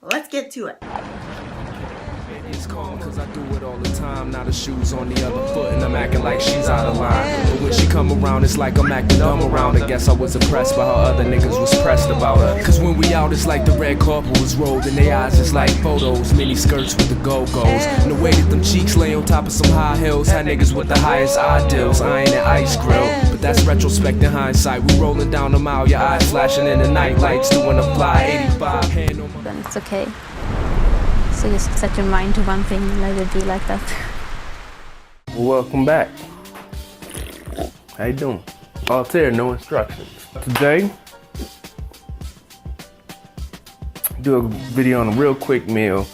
let's get to it. It's calm cause I do it all the time. Now the shoes on the other foot and I'm acting like she's out of line. But when she come around, it's like I'm acting dumb around. I guess I was impressed by how other niggas was pressed about her. Cause when we out, it's like the red carpet was rolled in their eyes, it's like photos, mini skirts with the go-go's. And the way that them cheeks lay on top of some high hills had niggas with the highest ideals. I ain't an ice grill, but that's retrospect in hindsight. We rolling down the mile, your eyes flashing in the night lights, doing a fly 85 hand on my... Then it's okay. So just set your mind to one thing and let it be like that. Welcome back. How you doing? Altair, no instructions. Today, do a video on a real quick meal.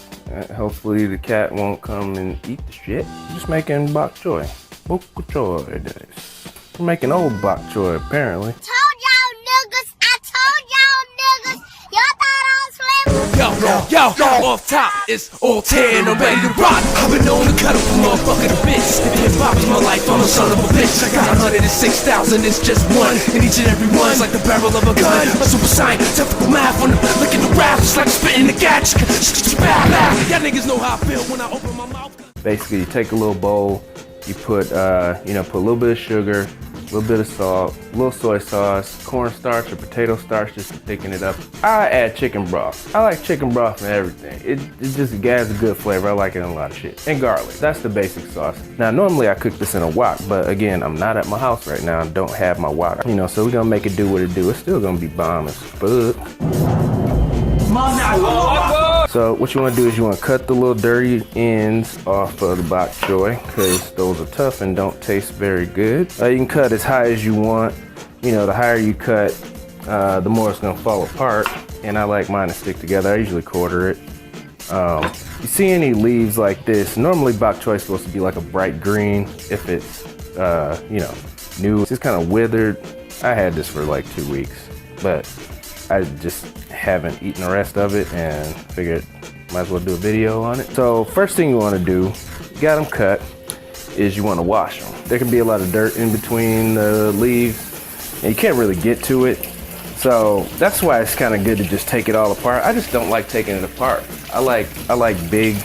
Hopefully the cat won't come and eat the shit. Just making BokChoi. BokChoi it is. We're making old BokChoi apparently. Yo, off top, it's all tear and I'm ready to rock. I've been known to cut up a motherfucker to bits. If hip hop is my life, I'm a son of a bitch. I got 106,000, it's just one. And each and every one's like the barrel of a gun. A super scientific math on the look at the rap, it's like spitting the gatch. Y'all niggas know how I feel when I open my mouth. Basically, you take a little bowl, you put, put a little bit of sugar, a little bit of salt, a little soy sauce, cornstarch or potato starch just to thicken it up. I add chicken broth. I like chicken broth and everything. It just adds a good flavor. I like it in a lot of shit. And garlic. That's the basic sauce. Now, normally I cook this in a wok, but again, I'm not at my house right now and don't have my wok. So we're gonna make it do what it do. It's still gonna be bomb as fuck. So what you want to do is you want to cut the little dirty ends off of the BokChoi because those are tough and don't taste very good. You can cut as high as you want. The higher you cut, the more it's going to fall apart. And I like mine to stick together. I usually quarter it. You see any leaves like this, normally BokChoi is supposed to be like a bright green if it's, new. It's just kind of withered. I had this for like 2 weeks, but I just haven't eaten the rest of it and figured might as well do a video on it. So first thing you want to do, you got them cut, is you want to wash them. There can be a lot of dirt in between the leaves and you can't really get to it. So that's why it's kind of good to just take it all apart. I just don't like taking it apart. I like big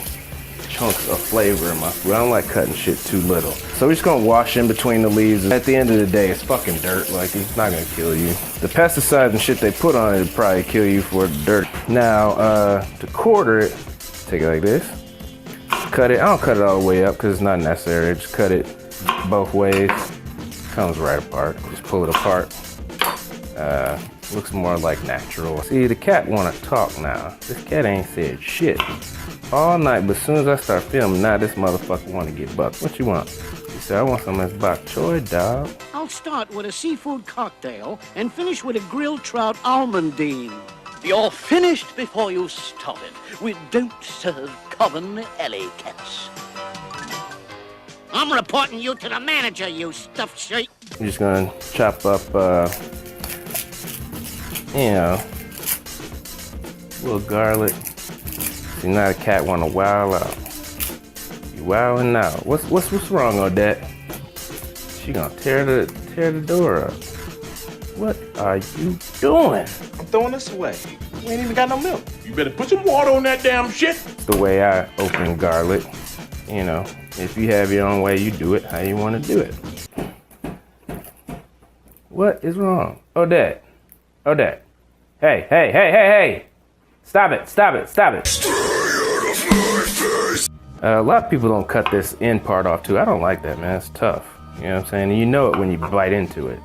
chunks of flavor in my food. I don't like cutting shit too little. So we're just gonna wash in between the leaves. At the end of the day, it's fucking dirt. Like, it's not gonna kill you. The pesticides and shit they put on it would probably kill you for the dirt. Now, to quarter it, take it like this. Cut it. I don't cut it all the way up because it's not necessary. Just cut it both ways. Comes right apart. Just pull it apart. Looks more like natural. See, the cat wanna talk now. This cat ain't said shit all night, but as soon as I start filming, now this motherfucker wanna get bucked. What you want? He said, I want some of this BokChoi, dog. I'll start with a seafood cocktail and finish with a grilled trout almondine. You're finished before you stop it. We don't serve common alley cats. I'm reporting you to the manager, you stuffed shirt. I'm just gonna chop up, a little garlic. See, now the cat wanna wild out. You wilding out. What's wrong, Odette? She gonna tear the door up. What are you doing? I'm throwing this away. We ain't even got no milk. You better put some water on that damn shit. It's the way I open garlic. If you have your own way, you do it how you wanna do it. What is wrong? Odette. Hey. Stop it. A lot of people don't cut this end part off too. I don't like that, man. It's tough. You know what I'm saying? And you know it when you bite into it,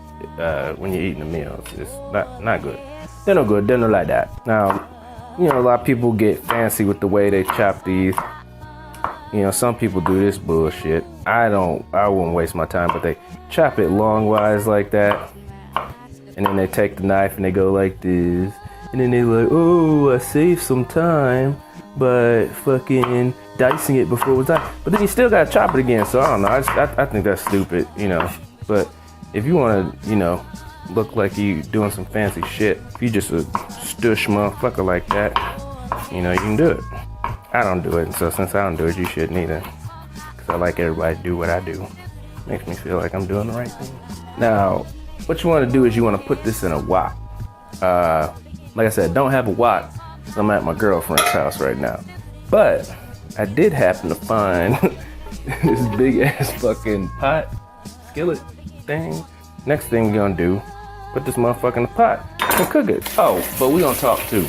when you're eating a meal. It's not good. They're no good. They're not like that. Now, a lot of people get fancy with the way they chop these. Some people do this bullshit. I wouldn't waste my time, but they chop it long-wise like that. And then they take the knife and they go like this. And then they're like, oh, I saved some time by fucking dicing it before it was done. But then you still gotta chop it again. So I don't know. I think that's stupid, But if you wanna, look like you doing some fancy shit, if you just a stush motherfucker like that, you can do it. I don't do it. And so since I don't do it, you shouldn't either. Because I like everybody to do what I do. Makes me feel like I'm doing the right thing. Now, what you want to do is you want to put this in a wok. Like I said, don't have a wok. So I'm at my girlfriend's house right now. But I did happen to find this big ass fucking pot, skillet thing. Next thing we're gonna do, put this motherfucker in the pot and cook it. Oh, but we gonna talk too.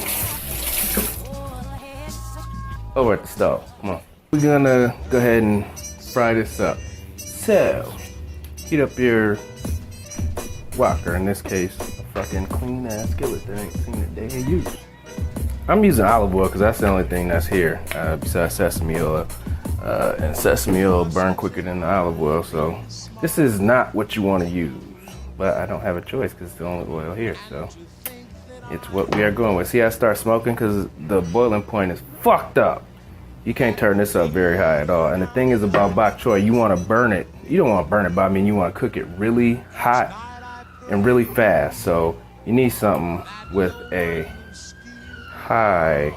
Over at the stove, come on. We're gonna go ahead and fry this up. So, heat up your wok, or in this case, a fucking clean ass skillet that ain't seen a day of use. I'm using olive oil because that's the only thing that's here besides sesame oil. And sesame oil burn quicker than the olive oil, so this is not what you want to use. But I don't have a choice because it's the only oil here, so it's what we are going with. See how I start smoking because the boiling point is fucked up. You can't turn this up very high at all. And the thing is about BokChoi, you want to burn it. You don't want to burn it, but I mean you want to cook it really hot and really fast. So you need something with a high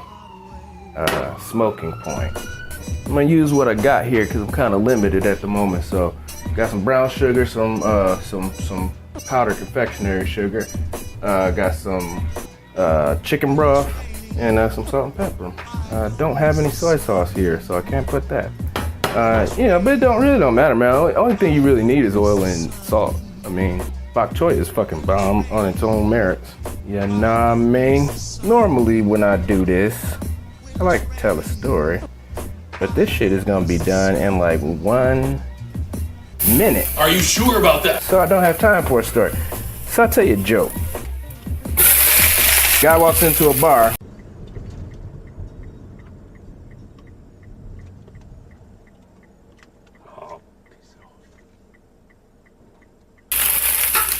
smoking point. I'm gonna use what I got here because I'm kind of limited at the moment. So got some brown sugar, some powdered confectionery sugar, got some chicken broth, and some salt and pepper. Don't have any soy sauce here, so I can't put that. But it don't matter, man. Only thing you really need is oil and salt. I mean, BokChoi is fucking bomb on its own merits. Yeah, nah, I mean, normally when I do this, I like to tell a story, but this shit is gonna be done in like 1 minute. Are you sure about that? So I don't have time for a story. So I'll tell you a joke. Guy walks into a bar.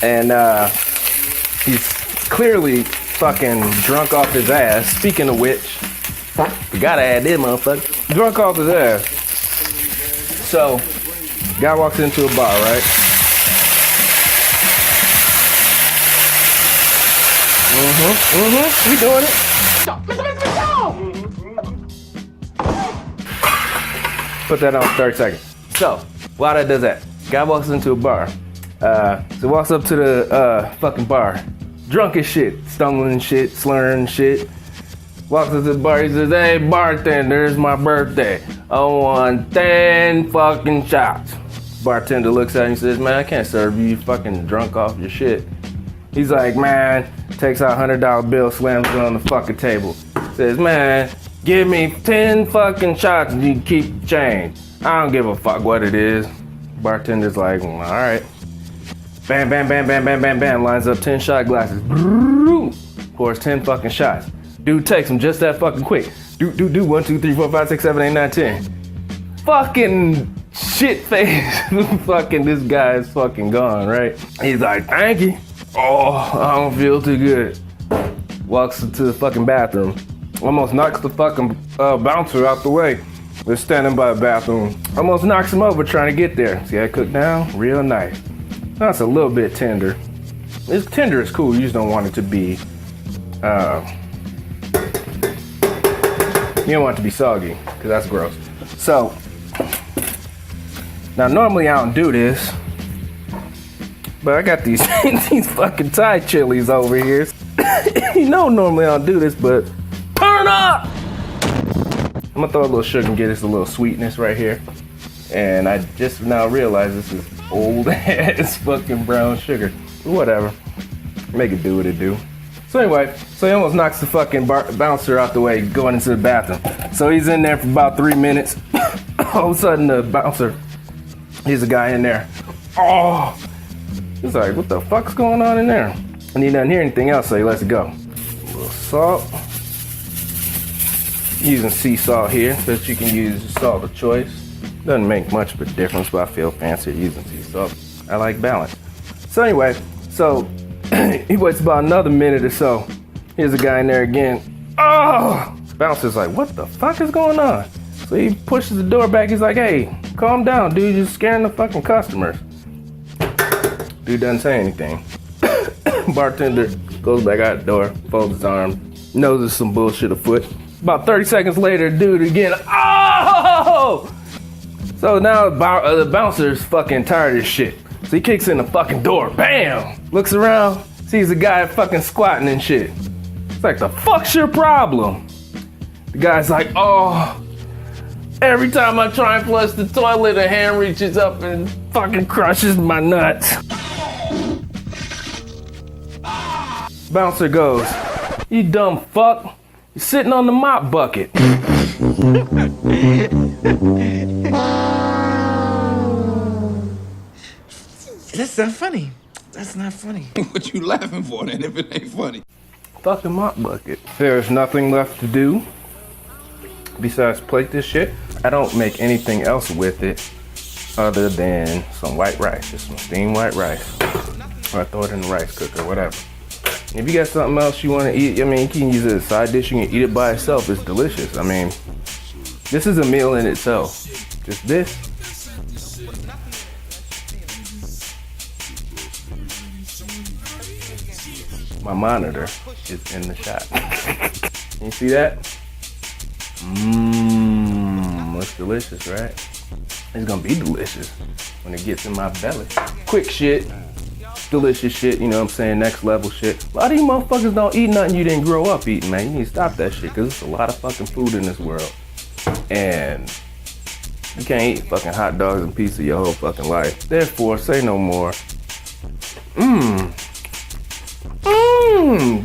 And he's clearly fucking drunk off his ass. Speaking of which, you gotta add this motherfucker. Drunk off his ass. So, guy walks into a bar, right? We doing it. Put that on 30 seconds. So, while that does that, guy walks into a bar. So walks up to the fucking bar, drunk as shit, stumbling shit, slurring shit. Walks up to the bar, he says, "Hey bartender, it's my birthday. I want 10 fucking shots." Bartender looks at him and says, "Man, I can't serve you, you fucking drunk off your shit." He's like, "Man," takes out a $100 bill, slams it on the fucking table. Says, "Man, give me 10 fucking shots and you keep the change. I don't give a fuck what it is." Bartender's like, "All right." Bam, bam, bam, bam, bam, bam, bam. Lines up 10 shot glasses. Pours 10 fucking shots. Dude takes them just that fucking quick. Do. 1, 2, 3, 4, 5, 6, 7, 8, 9, 10. Fucking shit face. Fucking this guy is fucking gone, right? He's like, "Thank you. Oh, I don't feel too good." Walks into the fucking bathroom. Almost knocks the fucking bouncer out the way. They're standing by the bathroom. Almost knocks him over trying to get there. See, I cooked down real nice. That's a little bit tender. It's tender is cool. You just don't want it to be. You don't want it to be soggy because that's gross. So now normally I don't do this, but I got these these fucking Thai chilies over here. Normally I don't do this, but turn up. I'm gonna throw a little sugar and get this a little sweetness right here. And I just now realized this is old ass fucking brown sugar. Whatever. Make it do what it do. So anyway, so he almost knocks the fucking bouncer out the way going into the bathroom. So he's in there for about 3 minutes. All of a sudden the bouncer, here's a guy in there. Oh! He's like, "What the fuck's going on in there?" And he doesn't hear anything else, so he lets it go. A little salt. Using sea salt here, but you can use salt of choice. Doesn't make much of a difference, but I feel fancier using sea salt. I like balance. So anyway, so he waits about another minute or so. Here's a guy in there again. Oh! Bouncer's like, "What the fuck is going on?" So he pushes the door back. He's like, "Hey, calm down, dude. You're scaring the fucking customers." Dude doesn't say anything. Bartender goes back out the door, folds his arms, knows there's some bullshit afoot. About 30 seconds later, dude again. Oh! So now the bouncer's fucking tired of this shit. So he kicks in the fucking door. Bam! Looks around, sees a guy fucking squatting and shit. It's like, the fuck's your problem? The guy's like, oh, every time I try and flush the toilet, a hand reaches up and fucking crushes my nuts. Bouncer goes, you dumb fuck, you're sitting on the mop bucket. That's not funny. That's not funny. What you laughing for then if it ain't funny? Fucking mop bucket. There's nothing left to do besides plate this shit. I don't make anything else with it other than some white rice, just some steamed white rice. Or I throw it in the rice cooker, whatever. If you got something else you want to eat, I mean, you can use it as a side dish, you can eat it by itself, it's delicious. I mean, this is a meal in itself. Just this. My monitor is in the shot. Can you see that? Mmm, looks delicious, right? It's gonna be delicious when it gets in my belly. Quick shit, delicious shit, you know what I'm saying, next level shit. A lot of you motherfuckers don't eat nothing you didn't grow up eating, man. You need to stop that shit, cause there's a lot of fucking food in this world. And you can't eat fucking hot dogs and pizza your whole fucking life. Therefore, say no more.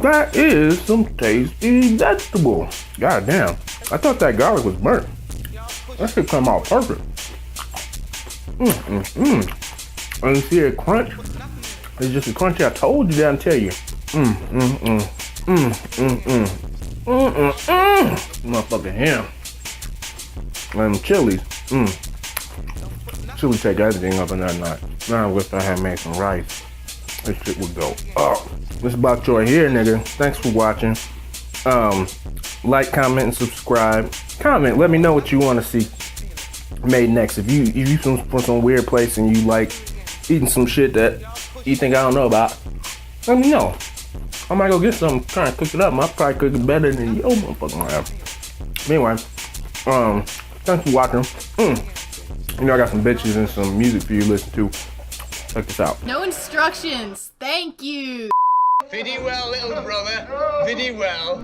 That is some tasty vegetable. God damn. I thought that garlic was burnt. That should come out perfect. And you see it crunch? It's just a crunchy. I told you that and tell you. Motherfucking ham. And chilies. Chili take everything up in that night. Now I wish I had made some rice. This shit would go up. This is BokChoi here, nigga. Thanks for watching. Like, comment, and subscribe. Comment. Let me know what you want to see made next. If you from some weird place and you like eating some shit that you think I don't know about, let me know. I might go get some, try and cook it up. I'll probably cook it better than your motherfucking have. Anyway, thanks for watching. You know I got some bitches and some music for you to listen to. Check this out. No instructions. Thank you. Pretty well, little brother. Pretty well.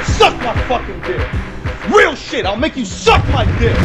Suck my fucking dick. Real shit, I'll make you suck my dick.